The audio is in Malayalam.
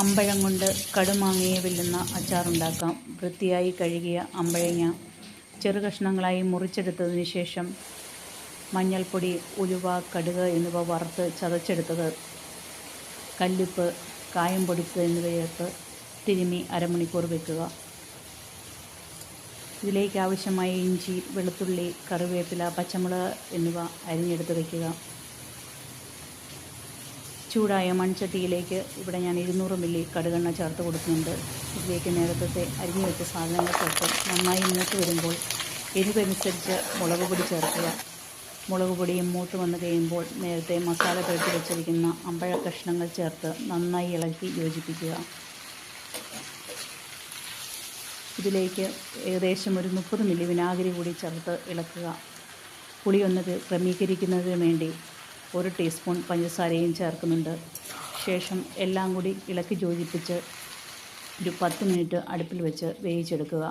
അമ്പഴം കൊണ്ട് കടുമാങ്ങയെ വെല്ലുന്ന അച്ചാറുണ്ടാക്കാം. വൃത്തിയായി കഴുകിയ അമ്പഴങ്ങ ചെറുകഷ്ണങ്ങളായി മുറിച്ചെടുത്തതിന് ശേഷം മഞ്ഞൾപ്പൊടി, ഉലുവ, കടുക് എന്നിവ വറുത്ത് ചതച്ചെടുത്തത്, കല്ലുപ്പ്, കായം പൊടിച്ചത് എന്നിവ ചേർത്ത് തിരുമ്മി അരമണിക്കൂർ വെക്കുക. ഇതിലേക്ക് ആവശ്യമായ ഇഞ്ചി, വെളുത്തുള്ളി, കറിവേപ്പില, പച്ചമുളക് എന്നിവ അരിഞ്ഞെടുത്ത് വയ്ക്കുക. ചൂടായ മൺചട്ടിയിലേക്ക് ഇവിടെ ഞാൻ 200 മില്ലി കടുകെണ്ണ ചേർത്ത് കൊടുക്കുന്നുണ്ട്. ഇതിലേക്ക് നേരത്തെ അരിഞ്ഞു വെച്ച സാധനങ്ങൾ ചേർത്ത് നന്നായി മൂത്ത് വരുമ്പോൾ എരിവനുസരിച്ച് മുളക് പൊടി ചേർക്കുക. മുളക് പൊടിയും മൂത്ത് വന്ന് കഴിയുമ്പോൾ നേരത്തെ മസാല പുരട്ടി വെച്ചിരിക്കുന്ന അമ്പഴ കഷ്ണങ്ങൾ ചേർത്ത് നന്നായി ഇളക്കി യോജിപ്പിക്കുക. ഇതിലേക്ക് ഏകദേശം ഒരു 30 മില്ലി വിനാഗിരി കൂടി ചേർത്ത് ഇളക്കുക. പുളിയൊന്ന് ക്രമീകരിക്കുന്നതിന് വേണ്ടി 1 ടീസ്പൂൺ പഞ്ചസാരയും ചേർക്കുന്നുണ്ട്. ശേഷം എല്ലാം കൂടി ഇളക്കി യോജിപ്പിച്ച് ഒരു 10 മിനിറ്റ് അടുപ്പിൽ വെച്ച് വേവിച്ചെടുക്കുക.